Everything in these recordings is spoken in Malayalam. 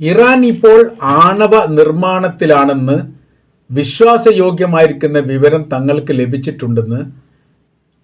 ഇറാൻ ഇപ്പോൾ ആണവ നിർമ്മാണത്തിലാണെന്ന് വിശ്വാസയോഗ്യമായിരിക്കുന്ന വിവരം തങ്ങൾക്ക് ലഭിച്ചിട്ടുണ്ടെന്ന്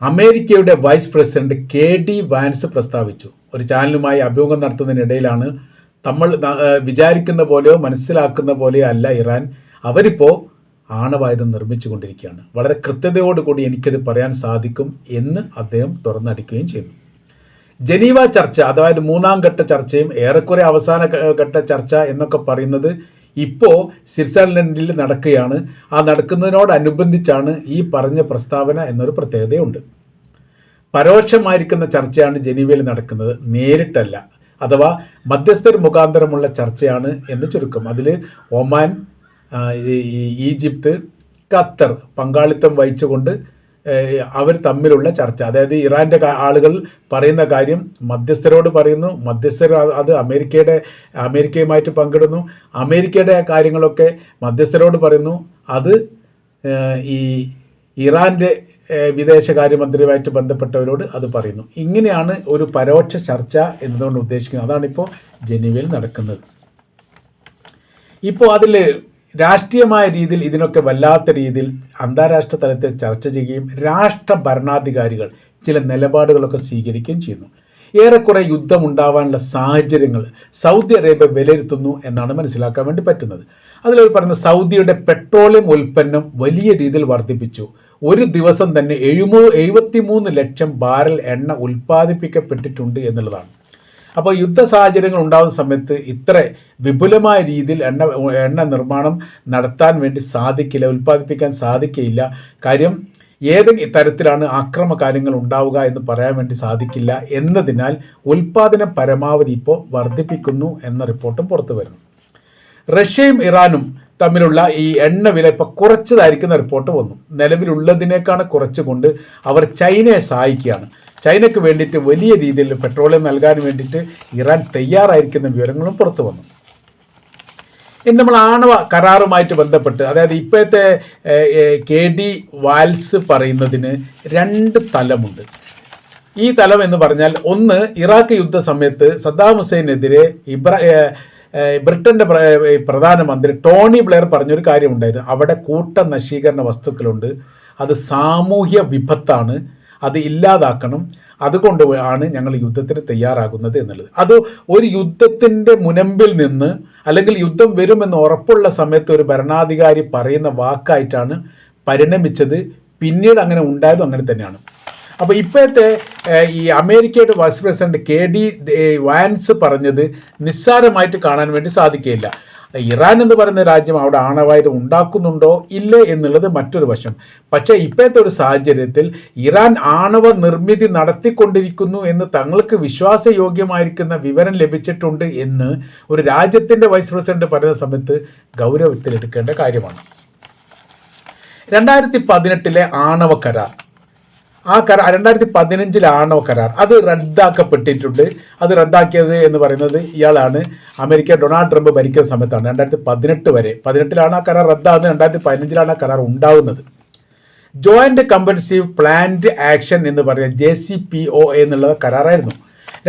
അമേരിക്കയുടെ വൈസ് പ്രസിഡന്റ് KD വാൻസ് പ്രസ്താവിച്ചു. ഒരു ചാനലുമായി അഭിമുഖം നടത്തുന്നതിനിടയിലാണ് നമ്മൾ വിചാരിക്കുന്ന പോലെയോ മനസ്സിലാക്കുന്ന പോലെയോ അല്ല ഇറാൻ. അവരിപ്പോൾ ആണവായുധം നിർമ്മിച്ചുകൊണ്ടിരിക്കുകയാണ്. വളരെ കൃത്യതയോടുകൂടി എനിക്കത് പറയാൻ സാധിക്കും എന്ന് അദ്ദേഹം തുറന്നടിക്കുകയും ചെയ്തു. ജനീവ ചർച്ച, അതായത് മൂന്നാം ഘട്ട ചർച്ചയും ഏറെക്കുറെ അവസാന ഘട്ട ചർച്ച എന്നൊക്കെ പറയുന്നത് ഇപ്പോൾ സ്വിറ്റ്സർലൻഡിൽ നടക്കുകയാണ്. ആ നടക്കുന്നതിനോടനുബന്ധിച്ചാണ് ഈ പറഞ്ഞ പ്രസ്താവന എന്നൊരു പ്രത്യേകതയുണ്ട്. പരോക്ഷമായിരിക്കുന്ന ചർച്ചയാണ് ജനീവയിൽ നടക്കുന്നത്, നേരിട്ടല്ല. അഥവാ മധ്യസ്ഥർ മുഖാന്തരമുള്ള ചർച്ചയാണ് എന്ന് ചുരുക്കം. അതിൽ ഒമാൻ, ഈജിപ്ത്, ഖത്തർ പങ്കാളിത്തം വഹിച്ചുകൊണ്ട് അവർ തമ്മിലുള്ള ചർച്ച, അതായത് ഇറാൻ്റെ ആളുകൾ പറയുന്ന കാര്യം മധ്യസ്ഥരോട് പറയുന്നു, മധ്യസ്ഥർ അത് അമേരിക്കയുമായിട്ട് പങ്കിടുന്നു, അമേരിക്കയുടെ കാര്യങ്ങളൊക്കെ മധ്യസ്ഥരോട് പറയുന്നു, അത് ഈ ഇറാൻ്റെ വിദേശകാര്യമന്ത്രിയുമായിട്ട് ബന്ധപ്പെട്ടവരോട് അത് പറയുന്നു. ഇങ്ങനെയാണ് ഒരു പരോക്ഷ ചർച്ച എന്നതുകൊണ്ട് ഉദ്ദേശിക്കുന്നത്. അതാണിപ്പോൾ ജനീവയിൽ നടക്കുന്നത്. ഇപ്പോൾ അതിൽ രാഷ്ട്രീയമായ രീതിയിൽ ഇതിനൊക്കെ വല്ലാത്ത രീതിയിൽ അന്താരാഷ്ട്ര തലത്തിൽ ചർച്ച ചെയ്യുകയും രാഷ്ട്ര ഭരണാധികാരികൾ ചില നിലപാടുകളൊക്കെ സ്വീകരിക്കുകയും ചെയ്യുന്നു. ഏറെക്കുറെ യുദ്ധമുണ്ടാവാനുള്ള സാഹചര്യങ്ങൾ സൗദി അറേബ്യ വിലയിരുത്തുന്നു എന്നാണ് മനസ്സിലാക്കാൻ വേണ്ടി പറ്റുന്നത്. അതിലവർ പറയുന്നത് സൗദിയുടെ പെട്രോളിയം ഉൽപ്പന്നം വലിയ രീതിയിൽ വർദ്ധിപ്പിച്ചു. ഒരു ദിവസം തന്നെ 73 ലക്ഷം ബാരൽ എണ്ണ ഉൽപ്പാദിപ്പിക്കപ്പെട്ടിട്ടുണ്ട് എന്നുള്ളതാണ്. അപ്പോൾ യുദ്ധ സാഹചര്യങ്ങൾ ഉണ്ടാകുന്ന സമയത്ത് ഇത്ര വിപുലമായ രീതിയിൽ എണ്ണ നിർമ്മാണം നടത്താൻ വേണ്ടി സാധിക്കില്ല, ഉൽപ്പാദിപ്പിക്കാൻ സാധിക്കില്ല. കാര്യം ഏത് തരത്തിലാണ് ആക്രമ കാര്യങ്ങൾ ഉണ്ടാവുക എന്ന് പറയാൻ വേണ്ടി സാധിക്കില്ല എന്നതിനാൽ ഉൽപ്പാദനം പരമാവധി ഇപ്പോൾ വർദ്ധിപ്പിക്കുന്നു എന്ന റിപ്പോർട്ടും പുറത്തു വരുന്നു. റഷ്യയും ഇറാനും തമ്മിലുള്ള ഈ എണ്ണ വില ഇപ്പോൾ കുറച്ചതായിരിക്കുന്ന റിപ്പോർട്ട് വന്നു. നിലവിലുള്ളതിനേക്കാണ് കുറച്ചുകൊണ്ട് അവർ ചൈനയെ സഹായിക്കുകയാണ്. ചൈനയ്ക്ക് വേണ്ടിയിട്ട് വലിയ രീതിയിൽ പെട്രോളിയം നൽകാൻ വേണ്ടിയിട്ട് ഇറാൻ തയ്യാറായിരിക്കുന്ന വിവരങ്ങളും പുറത്തു വന്നു. ഇനി നമ്മൾ ആണവ കരാറുമായിട്ട് ബന്ധപ്പെട്ട്, അതായത് ഇപ്പോഴത്തെ KD വാൻസ് പറയുന്നതിന് 2 തലമുണ്ട്. ഈ തലം എന്ന് പറഞ്ഞാൽ, ഒന്ന്, ഇറാഖ് യുദ്ധ സമയത്ത് സദ്ദാം ഹുസൈനെതിരെ ബ്രിട്ടൻ്റെ പ്രധാനമന്ത്രി ടോണി ബ്ലെയർ പറഞ്ഞൊരു കാര്യമുണ്ടായിരുന്നു. അവിടെ കൂട്ട നശീകരണ വസ്തുക്കളുണ്ട്, അത് സാമൂഹ്യ വിപത്താണ്, അത് ഇല്ലാതാക്കണം, അതുകൊണ്ട് ആണ് ഞങ്ങൾ യുദ്ധത്തിന് തയ്യാറാകുന്നത് എന്നുള്ളത്. അത് ഒരു യുദ്ധത്തിൻ്റെ മുനമ്പിൽ നിന്ന് അല്ലെങ്കിൽ യുദ്ധം വരുമെന്ന് ഉറപ്പുള്ള സമയത്ത് ഒരു ഭരണാധികാരി പറയുന്ന വാക്കായിട്ടാണ് പരിണമിച്ചത്. പിന്നീട് അങ്ങനെ ഉണ്ടായതും അങ്ങനെ തന്നെയാണ്. അപ്പോൾ ഇപ്പോഴത്തെ ഈ അമേരിക്കയുടെ വൈസ് പ്രസിഡന്റ് KD വാൻസ് പറഞ്ഞത് നിസ്സാരമായിട്ട് കാണാൻ വേണ്ടി സാധിക്കുകയില്ല. ഇറാൻ എന്ന് പറയുന്ന രാജ്യം അവിടെ ആണവായുധം ഉണ്ടാക്കുന്നുണ്ടോ ഇല്ലേ എന്നുള്ളത് മറ്റൊരു വശം. പക്ഷേ ഇപ്പോഴത്തെ ഒരു സാഹചര്യത്തിൽ ഇറാൻ ആണവ നിർമ്മിതി നടത്തിക്കൊണ്ടിരിക്കുന്നു എന്ന് തങ്ങൾക്ക് വിശ്വാസയോഗ്യമായിരിക്കുന്ന വിവരം ലഭിച്ചിട്ടുണ്ട് എന്ന് ഒരു രാജ്യത്തിൻ്റെ വൈസ് പ്രസിഡന്റ് പറയുന്ന സമയത്ത് ഗൗരവത്തിലെടുക്കേണ്ട കാര്യമാണ്. 2018 ആണവ കരാർ, ആ കരാർ 2015 ആണവ കരാർ അത് റദ്ദാക്കപ്പെട്ടിട്ടുണ്ട്. അത് റദ്ദാക്കിയത് എന്ന് പറയുന്നത് ഇയാളാണ്, അമേരിക്ക ഡൊണാൾഡ് ട്രംപ് ഭരിക്കുന്ന സമയത്താണ്. 2018 വരെ, 2018 ആ കരാർ റദ്ദാകുന്നത്, 2015 ആ കരാർ ഉണ്ടാകുന്നത്. ജോയിന്റ് കമ്പൽസീവ് പ്ലാൻഡ് ആക്ഷൻ എന്ന് പറയുന്നത് JCPOA എന്നുള്ള കരാറായിരുന്നു.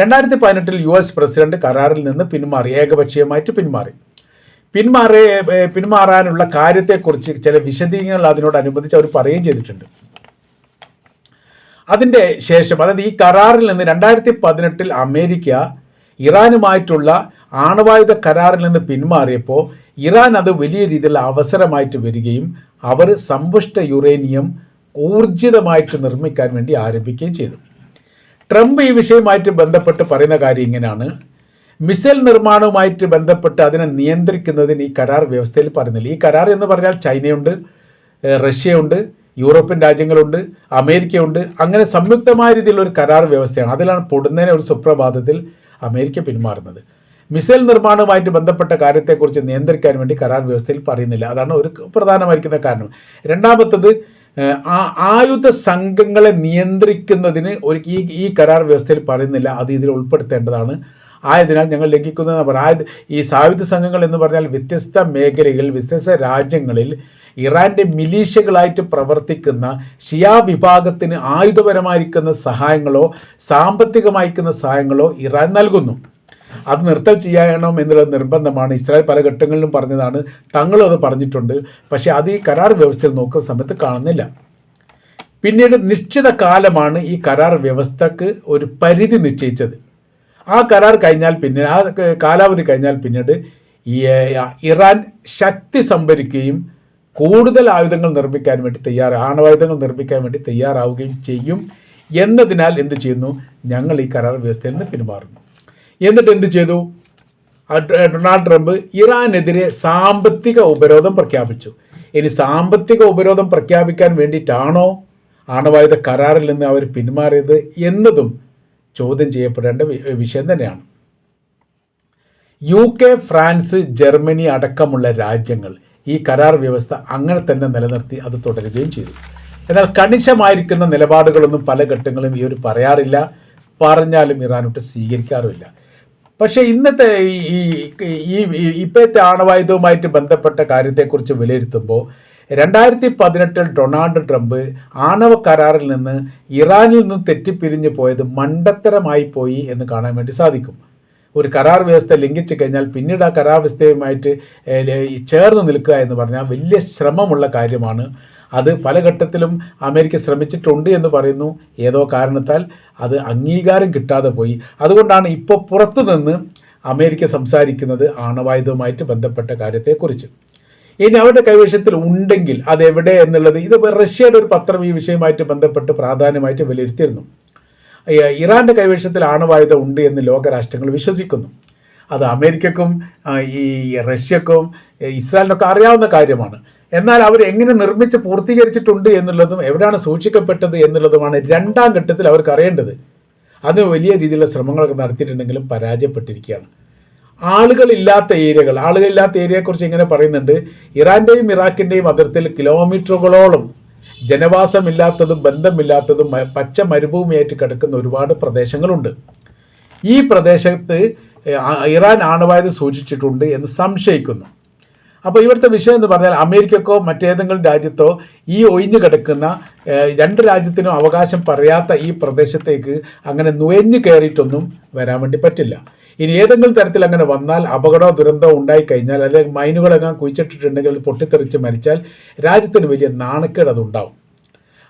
2018 US പ്രസിഡന്റ് കരാറിൽ നിന്ന് പിന്മാറി, ഏകപക്ഷീയമായിട്ട് പിന്മാറാനുള്ള കാര്യത്തെക്കുറിച്ച് ചില വിശദീകരണങ്ങൾ അതിനോടനുബന്ധിച്ച് അവർ പറയുകയും ചെയ്തിട്ടുണ്ട്. അതിൻ്റെ ശേഷം, അതായത് ഈ കരാറിൽ നിന്ന് 2018 അമേരിക്ക ഇറാനുമായിട്ടുള്ള ആണവായുധ കരാറിൽ നിന്ന് പിന്മാറിയപ്പോൾ ഇറാൻ അത് വലിയ രീതിയിലുള്ള അവസരമായിട്ട് വരികയും അവർ സമ്പുഷ്ട യുറേനിയം ഊർജിതമായിട്ട് നിർമ്മിക്കാൻ വേണ്ടി ആരംഭിക്കുകയും ചെയ്തു. ട്രംപ് ഈ വിഷയവുമായിട്ട് ബന്ധപ്പെട്ട് പറയുന്ന കാര്യം ഇങ്ങനെയാണ്: മിസൈൽ നിർമ്മാണവുമായിട്ട് ബന്ധപ്പെട്ട് അതിനെ നിയന്ത്രിക്കുന്നതിന് ഈ കരാർ വ്യവസ്ഥയിൽ പറയുന്നില്ല. ഈ കരാർ എന്ന് പറഞ്ഞാൽ ചൈനയുണ്ട്, റഷ്യയുണ്ട്, യൂറോപ്യൻ രാജ്യങ്ങളുണ്ട്, അമേരിക്കയുണ്ട്. അങ്ങനെ സംയുക്തമായ രീതിയിലുള്ള ഒരു കരാർ വ്യവസ്ഥയാണ്. അതിലാണ് പൊടുന്നതിനെ ഒരു സുപ്രഭാതത്തിൽ അമേരിക്ക പിന്മാറുന്നത്. മിസൈൽ നിർമ്മാണവുമായിട്ട് ബന്ധപ്പെട്ട കാര്യത്തെക്കുറിച്ച് നിയന്ത്രിക്കാൻ വേണ്ടി കരാർ വ്യവസ്ഥയിൽ പറയുന്നില്ല. അതാണ് ഒരു പ്രധാനമായിരിക്കുന്ന കാരണം. രണ്ടാമത്തത്, ആയുധ സംഘങ്ങളെ നിയന്ത്രിക്കുന്നതിന് ഈ കരാർ വ്യവസ്ഥയിൽ പറയുന്നില്ല. അത് ഇതിൽ ഉൾപ്പെടുത്തേണ്ടതാണ്. ആയതിനാൽ ഞങ്ങൾ ലംഘിക്കുന്നതെന്ന് പറയാം. ഈ സായുധ സംഘങ്ങൾ എന്ന് പറഞ്ഞാൽ വ്യത്യസ്ത മേഖലകളിൽ, വ്യത്യസ്ത രാജ്യങ്ങളിൽ ഇറാൻ്റെ മിലീഷ്യകളായിട്ട് പ്രവർത്തിക്കുന്ന ഷിയ വിഭാഗത്തിന് ആയുധപരമായിരിക്കുന്ന സഹായങ്ങളോ സാമ്പത്തികമായിരിക്കുന്ന സഹായങ്ങളോ ഇറാൻ നൽകുന്നു. അത് നിർത്തൽ ചെയ്യണം എന്നുള്ളത് നിർബന്ധമാണ്. ഇസ്രായേൽ പല ഘട്ടങ്ങളിലും പറഞ്ഞതാണ്, തങ്ങളും അത് പറഞ്ഞിട്ടുണ്ട്. പക്ഷേ അത് ഈ കരാർ വ്യവസ്ഥയിൽ നോക്കുന്ന സമയത്ത് കാണുന്നില്ല. പിന്നീട് നിശ്ചിത കാലമാണ് ഈ കരാർ വ്യവസ്ഥക്ക് ഒരു പരിധി നിശ്ചയിച്ചത്. ആ കരാർ കഴിഞ്ഞാൽ പിന്നെ ആ കാലാവധി കഴിഞ്ഞാൽ പിന്നീട് ഈ ഇറാൻ ശക്തി സംഭരിക്കുകയും കൂടുതൽ ആയുധങ്ങൾ നിർമ്മിക്കാൻ വേണ്ടി ആണവായുധങ്ങൾ നിർമ്മിക്കാൻ വേണ്ടി തയ്യാറാവുകയും ചെയ്യും എന്നതിനാൽ എന്ത് ചെയ്യുന്നു, ഞങ്ങൾ ഈ കരാർ വ്യവസ്ഥയിൽ നിന്ന് പിന്മാറുന്നു. എന്നിട്ട് എന്ത് ചെയ്തു, ഡൊണാൾഡ് ട്രംപ് ഇറാനെതിരെ സാമ്പത്തിക ഉപരോധം പ്രഖ്യാപിച്ചു. ഇനി സാമ്പത്തിക ഉപരോധം പ്രഖ്യാപിക്കാൻ വേണ്ടിയിട്ടാണോ ആണവായുധ കരാറിൽ നിന്ന് അവർ പിന്മാറിയത് എന്നതും ചോദ്യം ചെയ്യപ്പെടേണ്ട വിഷയം തന്നെയാണ്. UK, ഫ്രാൻസ്, ജർമ്മനി അടക്കമുള്ള രാജ്യങ്ങൾ ഈ കരാർ വ്യവസ്ഥ അങ്ങനെ തന്നെ നിലനിർത്തി അത് തുടരുകയും ചെയ്തു. എന്നാൽ കണിശമായിരിക്കുന്ന നിലപാടുകളൊന്നും പല ഘട്ടങ്ങളും ഇവർ പറയാറില്ല, പറഞ്ഞാലും ഇറാനോട്ട് സ്വീകരിക്കാറുമില്ല. പക്ഷേ ഇന്നത്തെ ഇപ്പോഴത്തെ ആണവായുധവുമായിട്ട് ബന്ധപ്പെട്ട കാര്യത്തെക്കുറിച്ച് വിലയിരുത്തുമ്പോൾ 2018 ഡൊണാൾഡ് ട്രംപ് ആണവ കരാറിൽ നിന്ന് ഇറാനിൽ നിന്ന് തെറ്റിപ്പിരിഞ്ഞു പോയത് മണ്ടത്തരമായി പോയി എന്ന് കാണാൻ വേണ്ടി സാധിക്കും. ഒരു കരാർ വ്യവസ്ഥ ലംഘിച്ചു കഴിഞ്ഞാൽ പിന്നീട് ആ കരാർ വ്യവസ്ഥയുമായിട്ട് ചേർന്ന് നിൽക്കുക എന്ന് പറഞ്ഞാൽ വലിയ ശ്രമമുള്ള കാര്യമാണ്. അത് പല ഘട്ടത്തിലും അമേരിക്ക ശ്രമിച്ചിട്ടുണ്ട് എന്ന് പറയുന്നു. ഏതോ കാരണത്താൽ അത് അംഗീകാരം കിട്ടാതെ പോയി. അതുകൊണ്ടാണ് ഇപ്പോൾ പുറത്തു നിന്ന് അമേരിക്ക സംസാരിക്കുന്നത് ആണവായുധവുമായിട്ട് ബന്ധപ്പെട്ട കാര്യത്തെക്കുറിച്ച്. ഇനി അവരുടെ കൈവശത്തിൽ ഉണ്ടെങ്കിൽ അതെവിടെ എന്നുള്ളത്, ഇത് റഷ്യയുടെ ഒരു പത്രം ഈ വിഷയമായിട്ട് ബന്ധപ്പെട്ട് പ്രാധാന്യമായിട്ട് വിലയിരുത്തിയിരുന്നു. ഇറാൻ്റെ കൈവശത്തിൽ ആണവായുധം ഉണ്ട് എന്ന് ലോകരാഷ്ട്രങ്ങൾ വിശ്വസിക്കുന്നു. അത് അമേരിക്കക്കും ഈ റഷ്യക്കും ഇസ്രായേലിനൊക്കെ അറിയാവുന്ന കാര്യമാണ്. എന്നാൽ അവർ എങ്ങനെ നിർമ്മിച്ച് പൂർത്തീകരിച്ചിട്ടുണ്ട് എന്നുള്ളതും എവിടെയാണ് സൂക്ഷിക്കപ്പെട്ടത് എന്നുള്ളതുമാണ് രണ്ടാം ഘട്ടത്തിൽ അവർക്ക് അറിയേണ്ടത്. അത് വലിയ രീതിയിലുള്ള ശ്രമങ്ങളൊക്കെ നടത്തിയിട്ടുണ്ടെങ്കിലും പരാജയപ്പെട്ടിരിക്കുകയാണ്. ആളുകളില്ലാത്ത ഏരിയയെക്കുറിച്ച് ഇങ്ങനെ പറയുന്നുണ്ട്. ഇറാൻ്റെയും ഇറാഖിൻ്റെയും അതിർത്തിയിൽ കിലോമീറ്ററുകളോളം ജനവാസമില്ലാത്തതും ബന്ധമില്ലാത്തതും പച്ച മരുഭൂമിയായിട്ട് കിടക്കുന്ന ഒരുപാട് പ്രദേശങ്ങളുണ്ട്. ഈ പ്രദേശത്ത് ഇറാൻ ആണവായുധം സൂക്ഷിച്ചിട്ടുണ്ട് എന്ന് സംശയിക്കുന്നു. അപ്പോൾ ഇവിടുത്തെ വിഷയം എന്ന് പറഞ്ഞാൽ അമേരിക്കക്കോ മറ്റേതെങ്കിലും രാജ്യത്തോ ഈ ഒഴിഞ്ഞു കിടക്കുന്ന രണ്ട് രാജ്യത്തിനും അവകാശം പറയാത്ത ഈ പ്രദേശത്തേക്ക് അങ്ങനെ നുഴഞ്ഞു കയറിയിട്ടൊന്നും വരാൻ വേണ്ടി പറ്റില്ല. ഇനി ഏതെങ്കിലും തരത്തിൽ അങ്ങനെ വന്നാൽ അപകടമോ ദുരന്തമോ ഉണ്ടായിക്കഴിഞ്ഞാൽ, അല്ലെങ്കിൽ മൈനുകളെല്ലാം കുഴിച്ചിട്ടിട്ടുണ്ടെങ്കിൽ അത് പൊട്ടിത്തെറിച്ച് മരിച്ചാൽ രാജ്യത്തിന് വലിയ നാണക്കേട് അതുണ്ടാവും.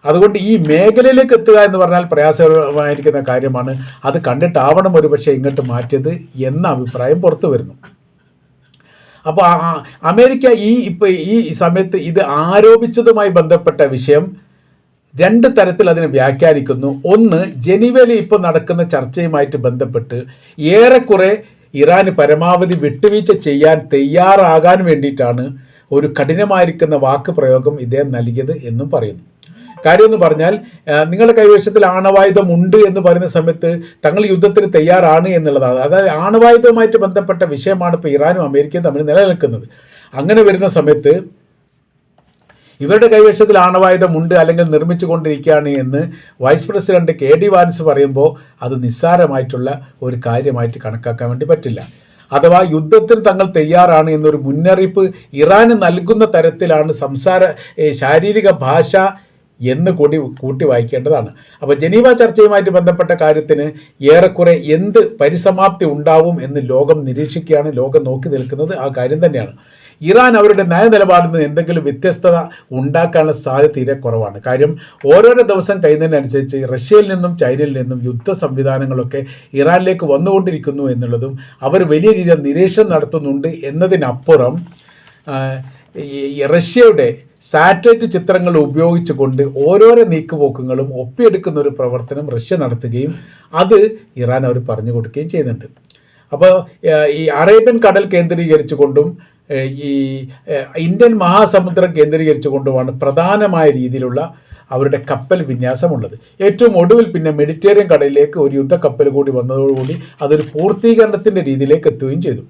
അതുകൊണ്ട് ഈ മേഖലയിലേക്ക് എത്തുക എന്ന് പറഞ്ഞാൽ പ്രയാസമായിരിക്കുന്ന കാര്യമാണ്. അത് കണ്ടിട്ടാവണം ഒരുപക്ഷെ ഇങ്ങോട്ട് മാറ്റിയത് എന്ന അഭിപ്രായം പുറത്തു വരുന്നു. അപ്പോൾ അമേരിക്ക ഈ സമയത്ത് ഇത് ആരോപിച്ചതുമായി ബന്ധപ്പെട്ട വിഷയം രണ്ട് തരത്തിൽ അതിനെ വ്യാഖ്യാനിക്കുന്നു. ഒന്ന്, ജനീവയിൽ ഇപ്പോൾ നടക്കുന്ന ചർച്ചയുമായിട്ട് ബന്ധപ്പെട്ട് ഏറെക്കുറെ ഇറാന് പരമാവധി വിട്ടുവീഴ്ച ചെയ്യാൻ തയ്യാറാകാൻ വേണ്ടിയിട്ടാണ് ഒരു കഠിനമായിരിക്കുന്ന വാക്ക് പ്രയോഗം ഇദ്ദേഹം നൽകിയത് എന്നും പറയുന്നു. കാര്യമെന്ന് പറഞ്ഞാൽ, നിങ്ങളുടെ കൈവശത്തിൽ ആണവായുധം ഉണ്ട് എന്ന് പറയുന്ന സമയത്ത് തങ്ങൾ യുദ്ധത്തിന് തയ്യാറാണ് എന്നുള്ളതാണ്. അതായത് ആണവായുധവുമായിട്ട് ബന്ധപ്പെട്ട വിഷയമാണ് ഇപ്പോൾ ഇറാനും അമേരിക്കയും തമ്മിൽ നിലനിൽക്കുന്നത്. അങ്ങനെ വരുന്ന സമയത്ത് ഇവരുടെ കൈവശത്തിൽ ആണവായുധം ഉണ്ട് അല്ലെങ്കിൽ നിർമ്മിച്ചു കൊണ്ടിരിക്കുകയാണ് എന്ന് വൈസ് പ്രസിഡന്റ് KD വാൻസ് പറയുമ്പോൾ അത് നിസ്സാരമായിട്ടുള്ള ഒരു കാര്യമായിട്ട് കണക്കാക്കാൻ വേണ്ടി പറ്റില്ല. അഥവാ യുദ്ധത്തിന് തങ്ങൾ തയ്യാറാണ് എന്നൊരു മുന്നറിയിപ്പ് ഇറാന് നൽകുന്ന തരത്തിലാണ് ശാരീരിക ഭാഷ എന്ന് കൂട്ടി വായിക്കേണ്ടതാണ്. അപ്പോൾ ജനീവ ചർച്ചയുമായിട്ട് ബന്ധപ്പെട്ട കാര്യത്തിന് ഏറെക്കുറെ എന്ത് പരിസമാപ്തി ഉണ്ടാവും എന്ന് ലോകം നിരീക്ഷിക്കുകയാണ്. ലോകം നോക്കി നിൽക്കുന്നത് ആ കാര്യം തന്നെയാണ്. ഇറാൻ അവരുടെ നയനിലപാടിൽ നിന്ന് എന്തെങ്കിലും വ്യത്യസ്തത ഉണ്ടാക്കാനുള്ള സാധ്യത തീരെ കുറവാണ്. കാര്യം ഓരോരോ ദിവസം കഴിയുന്നതിനനുസരിച്ച് റഷ്യയിൽ നിന്നും ചൈനയിൽ നിന്നും യുദ്ധ സംവിധാനങ്ങളൊക്കെ ഇറാനിലേക്ക് വന്നുകൊണ്ടിരിക്കുന്നു എന്നുള്ളതും അവർ വലിയ രീതിയിൽ നിരീക്ഷണം നടത്തുന്നുണ്ട് എന്നതിനപ്പുറം റഷ്യയുടെ സാറ്റലൈറ്റ് ചിത്രങ്ങൾ ഉപയോഗിച്ചുകൊണ്ട് ഓരോരോ നീക്കുപോക്കുകളും ഒപ്പിയെടുക്കുന്ന ഒരു പ്രവർത്തനം റഷ്യ നടത്തുകയും അത് ഇറാൻ അവർ പറഞ്ഞു കൊടുക്കുകയും ചെയ്യുന്നുണ്ട്. അപ്പോൾ ഈ അറേബ്യൻ കടൽ കേന്ദ്രീകരിച്ചുകൊണ്ടും ഈ ഇന്ത്യൻ മഹാസമുദ്രം കേന്ദ്രീകരിച്ചുകൊണ്ടുമാണ് പ്രധാനമായ രീതിയിലുള്ള അവരുടെ കപ്പൽ വിന്യാസമുള്ളത്. ഏറ്റവും ഒടുവിൽ പിന്നെ മെഡിറ്ററേനിയൻ കടലിലേക്ക് ഒരു യുദ്ധക്കപ്പൽ കൂടി വന്നതോടുകൂടി അതൊരു പൂർത്തീകരണത്തിൻ്റെ രീതിയിലേക്ക് എത്തുകയും ചെയ്തു.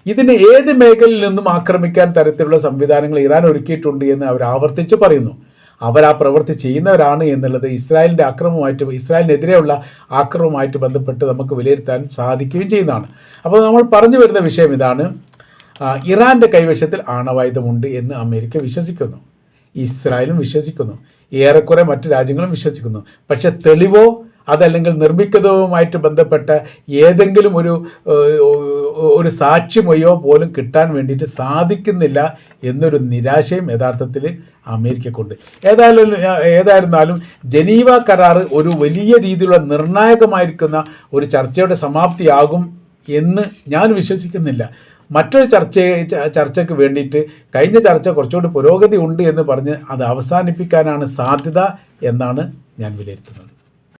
ഇതിനെ ഏത് മേഖലയിൽ നിന്നും ആക്രമിക്കാൻ തരത്തിലുള്ള സംവിധാനങ്ങൾ ഇറാൻ ഒരുക്കിയിട്ടുണ്ട് എന്ന് അവർ ആവർത്തിച്ച് പറയുന്നു. അവർ ആ പ്രവൃത്തി ചെയ്യുന്നവരാണ് എന്നുള്ളത് ഇസ്രായേലിനെതിരെയുള്ള ആക്രമണവുമായിട്ട് ബന്ധപ്പെട്ട് നമുക്ക് വിലയിരുത്താൻ സാധിക്കുകയും ചെയ്യുന്നതാണ്. അപ്പോൾ നമ്മൾ പറഞ്ഞു വരുന്ന വിഷയം ഇതാണ്: ഇറാൻ്റെ കൈവശത്തിൽ ആണവായുധമുണ്ട് എന്ന് അമേരിക്ക വിശ്വസിക്കുന്നു, ഇസ്രായേലും വിശ്വസിക്കുന്നു, ഏറെക്കുറെ മറ്റു രാജ്യങ്ങളും വിശ്വസിക്കുന്നു. പക്ഷെ തെളിവോ അതല്ലെങ്കിൽ നിർമ്മിക്കുന്നതുമായിട്ട് ബന്ധപ്പെട്ട ഏതെങ്കിലും ഒരു സാക്ഷ്യമൊയ്യോ പോലും കിട്ടാൻ വേണ്ടിയിട്ട് സാധിക്കുന്നില്ല എന്നൊരു നിരാശയും യഥാർത്ഥത്തിൽ അമേരിക്കക്കുണ്ട്. ഏതായിരുന്നാലും ജനീവ കരാർ ഒരു വലിയ രീതിയിലുള്ള നിർണായകമായിരിക്കുന്ന ഒരു ചർച്ചയുടെ സമാപ്തിയാകും എന്ന് ഞാൻ വിശ്വസിക്കുന്നില്ല. മറ്റൊരു ചർച്ചയ്ക്ക് വേണ്ടിയിട്ട് കഴിഞ്ഞ ചർച്ച കുറച്ചുകൂടി പുരോഗതി ഉണ്ട് എന്ന് പറഞ്ഞ് അത് അവസാനിപ്പിക്കാനാണ് സാധ്യത എന്നാണ് ഞാൻ വിലയിരുത്തുന്നത്.